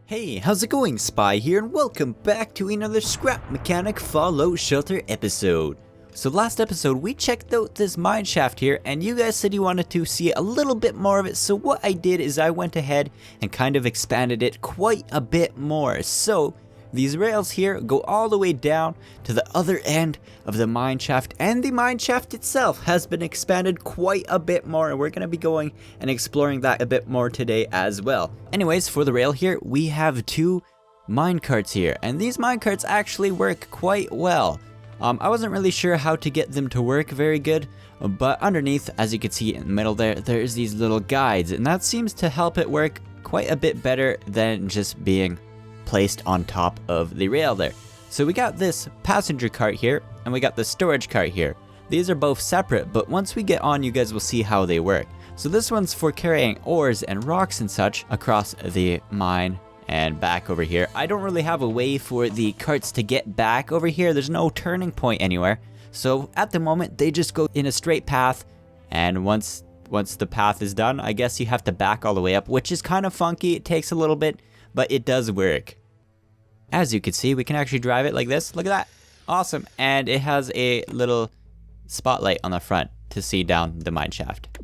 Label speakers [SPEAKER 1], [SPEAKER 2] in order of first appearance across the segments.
[SPEAKER 1] Hey, how's it going? Spy here, and welcome back to another Scrap Mechanic Fallout Shelter episode. So last episode, we checked out this mineshaft here, and you guys said you wanted to see a little bit more of it, so what I did is I went ahead and kind of expanded it quite a bit more. So these rails here go all the way down to the other end of the mineshaft, and the mineshaft itself has been expanded quite a bit more, and we're going to be going and exploring that a bit more today as well. Anyways, for the rail here, we have two minecarts here, and these minecarts actually work quite well. I wasn't really sure how to get them to work very good, but underneath, as you can see in the middle there's these little guides, and that seems to help it work quite a bit better than just being placed on top of the rail there. So we got this passenger cart here, and we got the storage cart here. These are both separate, but once we get on, you guys will see how they work. So this one's for carrying ores and rocks and such across the mine and back over here. I don't really have a way for the carts to get back over here. There's no turning point anywhere. So at the moment, they just go in a straight path, and once the path is done, I guess you have to back all the way up, which is kind of funky. It takes a little bit, but it does work. As you can see, we can actually drive it like this. Look at that. Awesome. And it has a little spotlight on the front to see down the mine shaft.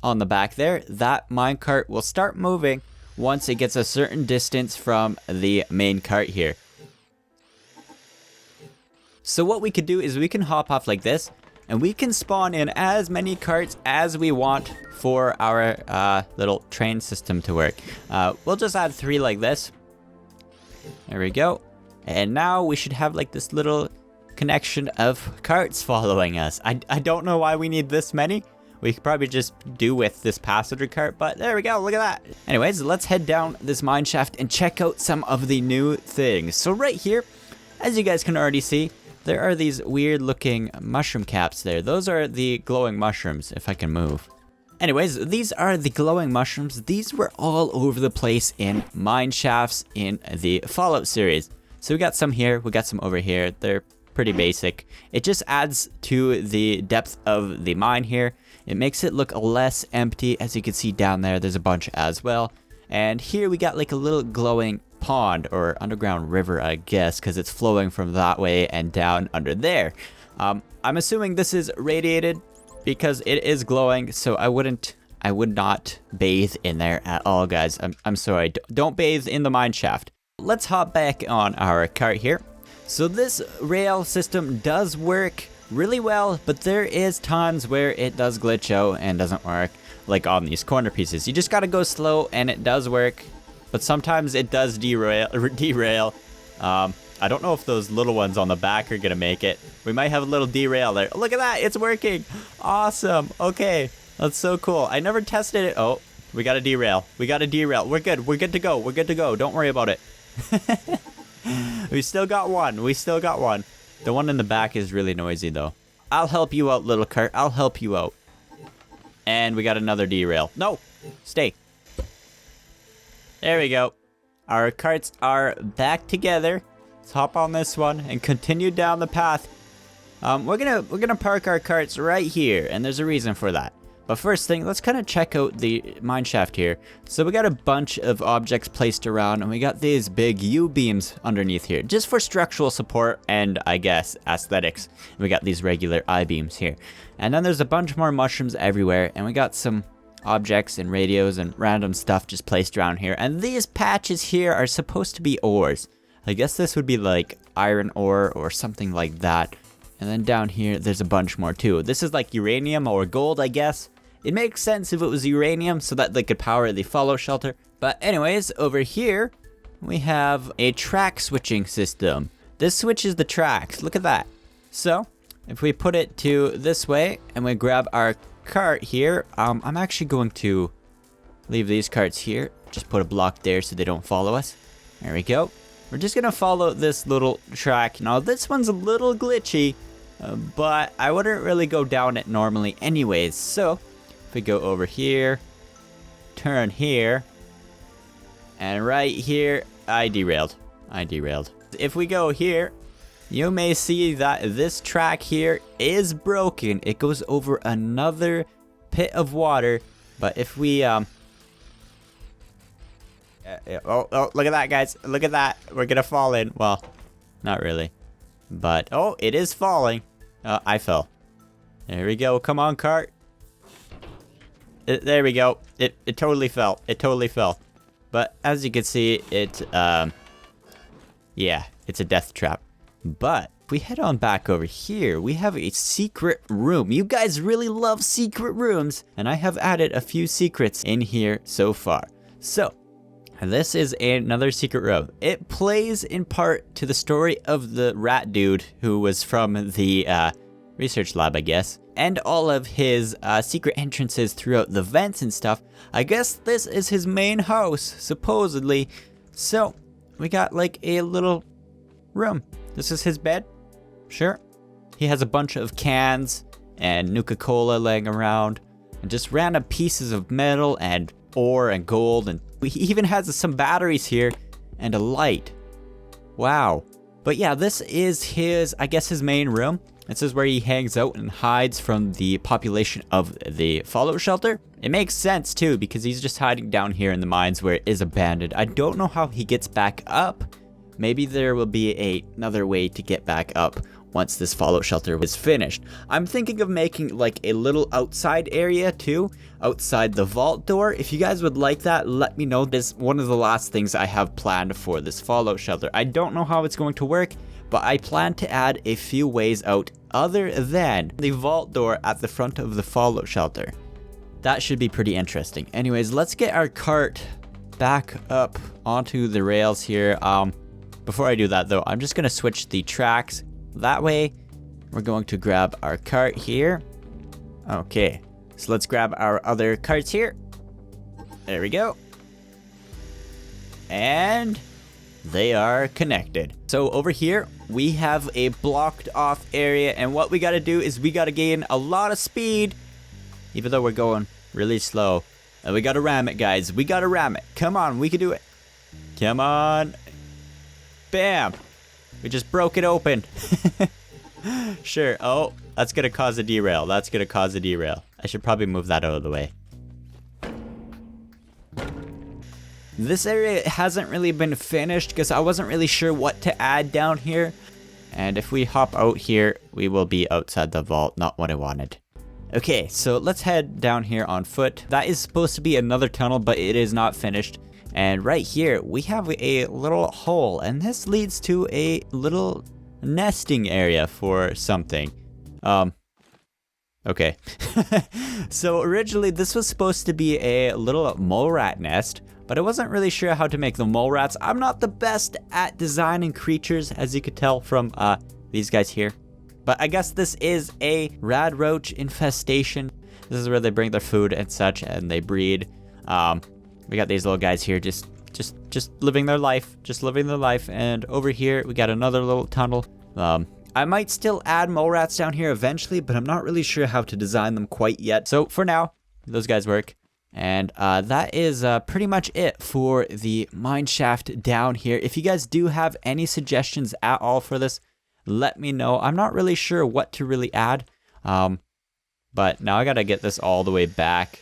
[SPEAKER 1] On the back there, that minecart will start moving once it gets a certain distance from the main cart here. So what we could do is we can hop off like this, and we can spawn in as many carts as we want for our little train system to work. We'll just add 3 like this. There we go. And now we should have like this little connection of carts following us. I don't know why we need this many. We could probably just do with this passenger cart, but there we go, look at that. Anyways, let's head down this mine shaft and check out some of the new things. So right here, as you guys can already see, there are these weird looking mushroom caps there. Those are the glowing mushrooms, if I can move. Anyways, these are the glowing mushrooms. These were all over the place in mine shafts in the Fallout series. So we got some here, we got some over here. They're pretty basic. It just adds to the depth of the mine here. It makes it look less empty. As you can see down there, there's a bunch as well. And here we got like a little glowing pond or underground river, I guess, because it's flowing from that way and down under there. I'm assuming this is radiated because it is glowing, so I would not bathe in there at all, guys. I'm sorry, don't bathe in the mine shaft. Let's hop back on our cart here. So this rail system does work really well, but there is times where it does glitch out and doesn't work, like on these corner pieces. You just gotta go slow and it does work, but sometimes it does derail. I don't know if those little ones on the back are gonna make it. We might have a little derail there. Look at that, it's working. Awesome. Okay, that's so cool. I never tested it. Oh, we got a derail. We're good. We're good to go. Don't worry about it. We still got one. The one in the back is really noisy though. I'll help you out, little cart. I'll help you out. And we got another derail. No, stay. There we go. Our carts are back together. Let's hop on this one and continue down the path. We're gonna park our carts right here, and there's a reason for that. But first thing, let's kind of check out the mine shaft here. So we got a bunch of objects placed around, and we got these big U-beams underneath here, just for structural support and, I guess, aesthetics. And we got these regular I-beams here. And then there's a bunch more mushrooms everywhere, and we got some objects and radios and random stuff just placed around here. And these patches here are supposed to be ores. I guess this would be like iron ore or something like that. And then down here, there's a bunch more too. This is like uranium or gold, I guess. It makes sense if it was uranium so that they could power the Fallout shelter. But anyways, over here, we have a track switching system. This switches the tracks. Look at that. So if we put it to this way and we grab our cart here, I'm actually going to leave these carts here. Just put a block there so they don't follow us. There we go. We're just gonna follow this little track. Now this one's a little glitchy, but I wouldn't really go down it normally anyways. So if we go over here, turn here, and right here, I derailed. If we go here, you may see that this track here is broken. It goes over another pit of water, but if we Oh, look at that, guys. Look at that. We're gonna fall in. Well, not really. But, oh, it is falling. I fell. There we go. Come on, cart. There we go. It totally fell. It totally fell. But as you can see, yeah, it's a death trap. But if we head on back over here, we have a secret room. You guys really love secret rooms, and I have added a few secrets in here so far. So, this is another secret room. It plays in part to the story of the rat dude who was from the research lab, I guess, and all of his secret entrances throughout the vents and stuff. I guess this is his main house, supposedly. So, we got like a little room. This is his bed. Sure. He has a bunch of cans and Nuka-Cola laying around, and just random pieces of metal and ore and gold, and he even has some batteries here and a light. Wow. But yeah, this is his, I guess, his main room. This is where he hangs out and hides from the population of the fallout shelter. It makes sense too, because he's just hiding down here in the mines where it is abandoned. I don't know how he gets back up. Maybe there will be another way to get back up once this fallout shelter is finished. I'm thinking of making like a little outside area too, outside the vault door. If you guys would like that, let me know. This is one of the last things I have planned for this fallout shelter. I don't know how it's going to work, but I plan to add a few ways out other than the vault door at the front of the fallout shelter. That should be pretty interesting. Anyways, let's get our cart back up onto the rails here. Before I do that though, I'm just gonna switch the tracks. That way, we're going to grab our cart here. Okay, so let's grab our other carts here. There we go. And they are connected. So over here, we have a blocked off area, and what we gotta do is we gotta gain a lot of speed, even though we're going really slow. And we gotta ram it, guys. We gotta ram it. Come on, we can do it. Come on. Bam. We just broke it open. Sure. Oh, that's gonna cause a derail. That's gonna cause a derail. I should probably move that out of the way. This area hasn't really been finished because I wasn't really sure what to add down here. And if we hop out here, we will be outside the vault, not what I wanted. Okay, so let's head down here on foot. That is supposed to be another tunnel, but it is not finished. And right here, we have a little hole, and this leads to a little nesting area for something. Okay. So originally, this was supposed to be a little mole rat nest, but I wasn't really sure how to make the mole rats. I'm not the best at designing creatures, as you could tell from these guys here. But I guess this is a rad roach infestation. This is where they bring their food and such, and they breed. We got these little guys here just living their life, and over here we got another little tunnel. I might still add mole rats down here eventually, but I'm not really sure how to design them quite yet. So for now, those guys work. And that is pretty much it for the mine shaft down here. If you guys do have any suggestions at all for this, let me know. I'm not really sure what to really add. But now I gotta get this all the way back.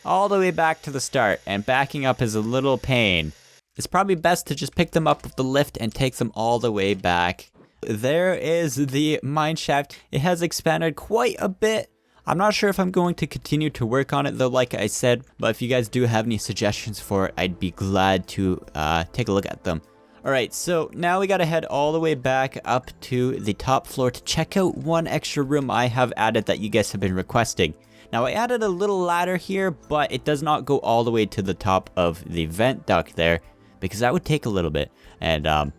[SPEAKER 1] All the way back to the start, and backing up is a little pain. It's probably best to just pick them up with the lift and take them all the way back. There is the mine shaft. It has expanded quite a bit. I'm not sure if I'm going to continue to work on it though, like I said, but if you guys do have any suggestions for it, I'd be glad to take a look at them. Alright, so now we gotta head all the way back up to the top floor to check out one extra room I have added that you guys have been requesting. Now I added a little ladder here, but it does not go all the way to the top of the vent duct there, because that would take a little bit, and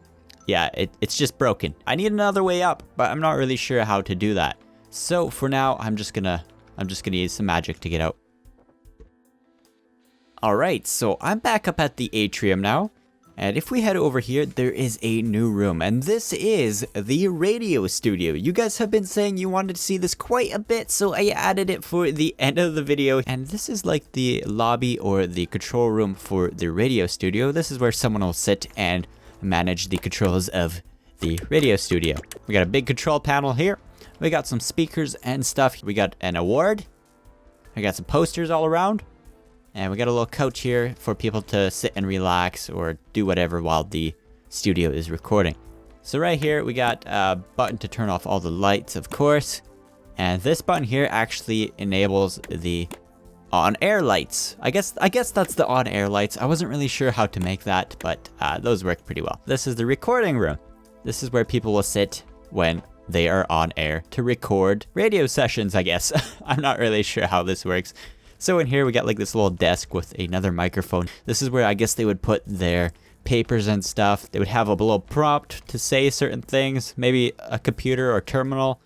[SPEAKER 1] yeah, it's just broken. I need another way up, but I'm not really sure how to do that. So for now, I'm just gonna use some magic to get out. Alright, so I'm back up at the atrium now. And if we head over here, there is a new room, and this is the radio studio. You guys have been saying you wanted to see this quite a bit, so I added it for the end of the video. And this is like the lobby or the control room for the radio studio. This is where someone will sit and manage the controls of the radio studio. We got a big control panel here. We got some speakers and stuff. We got an award. We got some posters all around. And we got a little couch here for people to sit and relax or do whatever while the studio is recording. So right here we got a button to turn off all the lights, of course. And this button here actually enables the on-air lights. I guess that's the on-air lights. I wasn't really sure how to make that, but those work pretty well. This is the recording room. This is where people will sit when they are on air to record radio sessions, I guess. I'm not really sure how this works. So in here we got like this little desk with another microphone. This is where I guess they would put their papers and stuff. They would have a little prompt to say certain things, maybe a computer or terminal.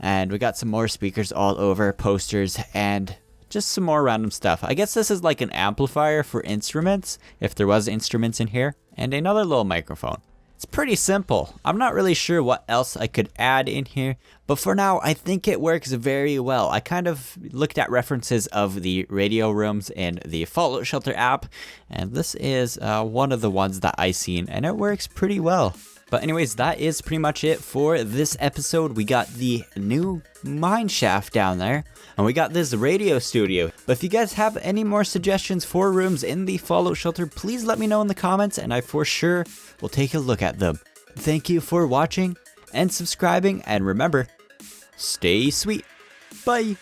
[SPEAKER 1] And we got some more speakers all over, posters, and just some more random stuff. I guess this is like an amplifier for instruments, if there was instruments in here. And another little microphone. It's pretty simple. I'm not really sure what else I could add in here, but for now, I think it works very well. I kind of looked at references of the radio rooms in the Fallout Shelter app, and this is one of the ones that I seen, and it works pretty well. But anyways, that is pretty much it for this episode. We got the new MineShaft down there, and we got this radio studio. But if you guys have any more suggestions for rooms in the Fallout Shelter, please let me know in the comments, and I for sure will take a look at them. Thank you for watching and subscribing, and remember, stay sweet. Bye.